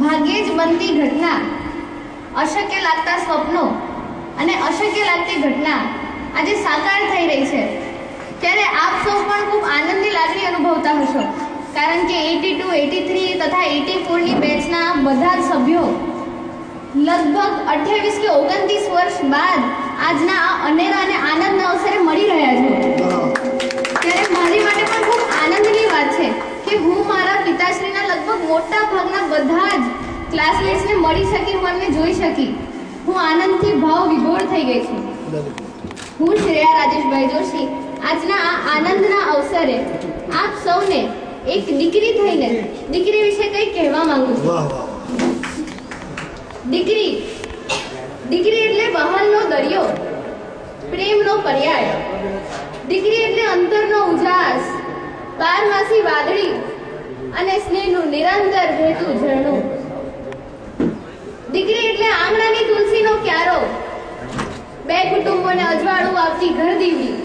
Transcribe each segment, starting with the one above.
ભાગ્યે જ બનતી ઘટના, અશક્ય લાગતા સ્વપ્નો અને અશક્ય લાગતી ઘટના આજે સાકાર થઈ રહી છે, ત્યારે આપ સૌ પણ ખૂબ આનંદની લાગણી અનુભવતા હશો, કારણ કે 82, 83 તથા 84 ની બેચના બધા જ સભ્યો લગભગ 28 કે 29 વર્ષ બાદ આજના આ અનેરા અને આનંદના અવસરે મળી રહ્યા છે। ત્યારે મારી માટે પણ ખૂબ આનંદની વાત છે કે હું મારા પિતાશ્રીના લગભગ મોટા ભાગના બધા જ ક્લાસમેટ્સને મળી શકી, હું એમને જોઈ શકી। હું આનંદથી ભાવ વિભોર થઈ ગઈ છું। હું શ્રેયા રાજેશભાઈ જોશી આજના આ આનંદના અવસરે આપ સૌને એક દીકરી થઈને દીકરી વિશે કંઈ કહેવા માંગુ છું। દીકરી એટલે વહાલનો દરિયો, પ્રેમનો પર્યાય। દીકરી એટલે અંતરનો ઉજાસ, બારમાસી વાદળી અને સ્નેહનું નિરંતર વહેતું ઝરણું। દીકરી એટલે આંગણાની તુલસીનો ક્યારો, બે કુટુંબોને અજવાળું આપતી ઘરદીવડી।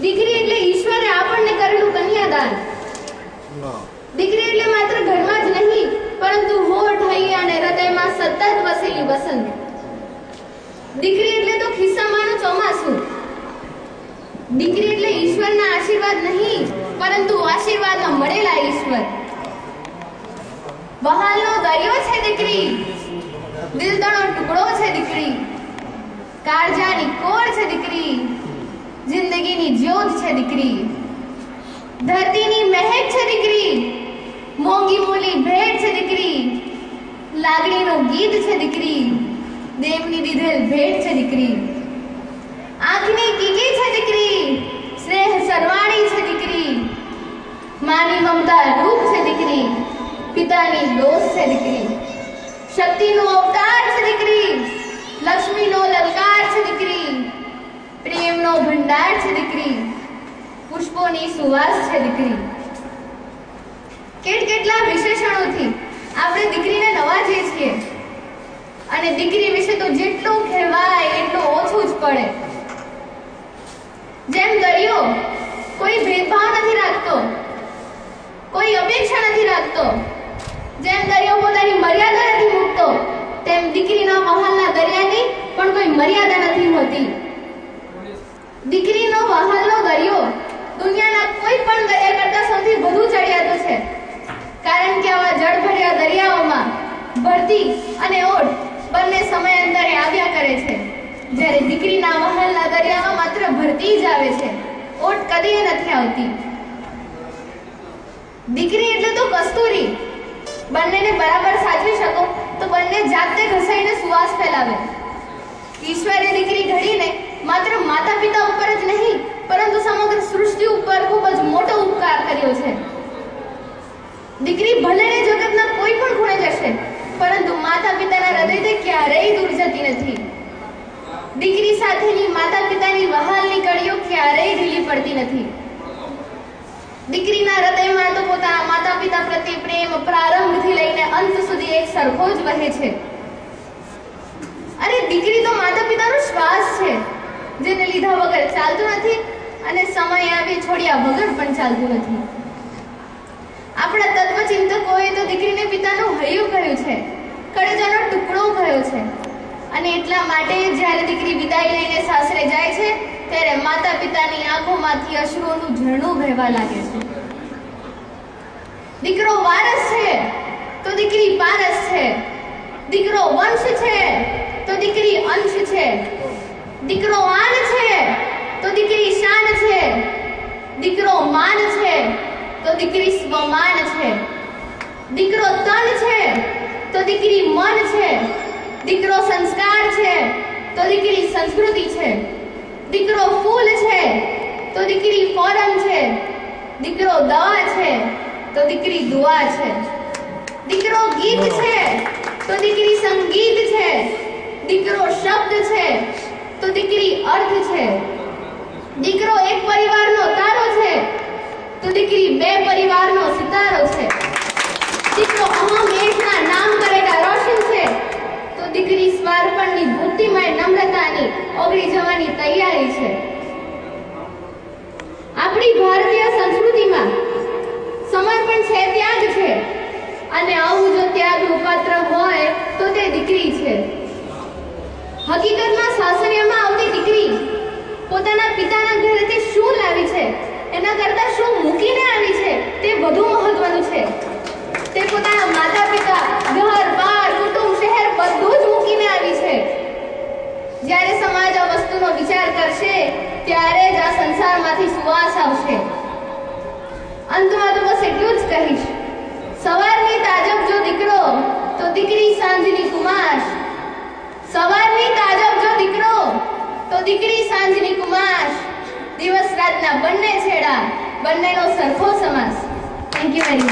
દીકરી એટલે ઈશ્વરે આપણને કરેલું કન્યાદાન। દીકરી એટલે માત્ર ઘરમાં જ નહીં, પરંતુ હોઠ, હૈયા અને હૃદયમાં સતત વસેલી વસંત। દીકરી એટલે તો ખિસ્સામાંનું ચોમાસું। દીકરી એટલે ઈશ્વરના આશીર્વાદ નહીં, પરંતુ આશીર્વાદમાં મળેલા ઈશ્વર। વહાલનો દરિયો છે દીકરી, દિલતણો ટુકડો છે દીકરી, કાળજાની કોર છે દીકરી, જિંદગીની જ્યોત છે દીકરી, ધરતીની મહેક છે દીકરી, મોંઘી મોલી ભેટ છે દીકરી, લાગણીનું ગીત છે દીકરી, દેવની દીધેલ ભેટ છે દીકરી, આંખની કીકી છે દીકરી, સ્નેહ સરવાણી છે દીકરી, માની મમતા રૂપ છે દીકરી, પિતાની દોસ્ત છે દીકરી, શક્તિનો અવતાર છે દીકરી, લક્ષ્મીનો લલકાર છે દીકરી, પ્રેમનો ભંડાર છે દીકરી, પુષ્પોની સુવાસ છે દીકરી। કેટલા વિશેષણોથી આપણે દીકરીને નવાજીએ છીએ, અને દીકરી વિશે તો જેટલું કહેવાય એટલું ઓછું જ પડે। જેમ દરિયો કોઈ ભેદભાવ નથી રાખતો, કોઈ અપેક્ષા નથી રાખતો, જેમ દરિયો પોતાની મર્યાદા નથી મૂકતો, તેમ દીકરીના વહાલના દરિયાની પણ કોઈ મર્યાદા નથી હોતી। દીકરીનો વહાલનો દરિયો દુનિયાના કોઈ પણ દરિયા કરતા સૌથી વધુ ચડિયાતો છે, કારણ કે આવા જળભર્યા દરિયાઓમાં ભરતી અને ઓટ બંને સમયાંતરે આવ્યા કરે છે, જ્યારે દીકરીના વહાલના દરિયામાં માત્ર ભરતી જ આવે છે, ઓટ કદી નથી આવતી। દીકરી એટલે તો કસ્તુરી, બંનેને બરાબર સાચવી શકો તો બંને જાતે ઘસાઈને સુવાસ ફેલાવે। ઈશ્વરે દીકરી ઘડીને માત્ર માતા પિતા ઉપર જ નહીં, પરંતુ સમગ્ર સૃષ્ટિ ઉપર ખૂબ જ મોટો ઉપકાર કર્યો છે। દીકરી ભલેને જગતના કોઈ પણ ખૂણે જશે, પરંતુ માતા પિતાના હૃદયથી ક્યારેય દૂર જતી નથી। દીકરી સાથેની માતા પિતાની વહાલની કડીઓ ક્યારેય ઢીલી પડતી નથી। દીકરીના હૃદયમાં તો પોતાના માતા પિતા પ્રત્યે પ્રેમ પ્રારંભથી લઈને અંત સુધી એક સરખો જ વહે છે। અરે દીકરી તો માતા પિતાનો શ્વાસ છે, જેને લીધા વગર ચાલતું નથી અને સમય આવી છોડ્યા વગર પણ ચાલતું નથી। આપણા તત્વચિંતકોએ તો દીકરીને પિતાનું હૈયું કહ્યું છે, કળેજાનો ટુકડો કહ્યો છે, અને એટલા માટે જ્યારે દીકરી વિદાય લઈને સાસરે જાય છે, ત્યારે માતા પિતાની આંખોમાંથી અશ્રુઓનું ઝરણું વહેવા લાગે છે। દીકરો વારસ છે તો દીકરી પારસ છે, દીકરો વંશ છે તો દીકરી અંશ છે, દીકરો આન છે તો દીકરી શાન છે, દીકરો માન છે તો દીકરી સ્વમાન છે, દીકરો તન છે તો દીકરી મન છે, દીકરો સંસ્કાર છે તો દીકરી સંસ્કૃતિ છે, દીકરો ફૂલ છે તો દીકરી ફોરમ છે, દીકરો દવા છે તો દીકરી દુઆ છે, દીકરો ગીત છે તો દીકરી સંગીત છે, દીકરો શબ્દ છે તો દીકરી અર્થ છે, દીકરો એક પરિવારનો તારો છે તો દીકરી બે પરિવારનો સિતારો છે, દીકરો અહમ એકના નામ કરેલા રોશન છે તો દીકરી સ્વાર્પણની ભૂતિમય નમ્રતાની ઓગળી જવાની તૈયારી છે। આપણી ભારતીય સંસ્કૃતિમાં સમર્પણ છે, ત્યાગ છે, અને દીકરી સાંજની કુમાશ. સવારની તાજબ જો દીકરો તો દીકરી સાંજની કુમાશ. દિવસ રાતના બંને છેડા, બંનેનો સરખો સમાસ. Thank you very much.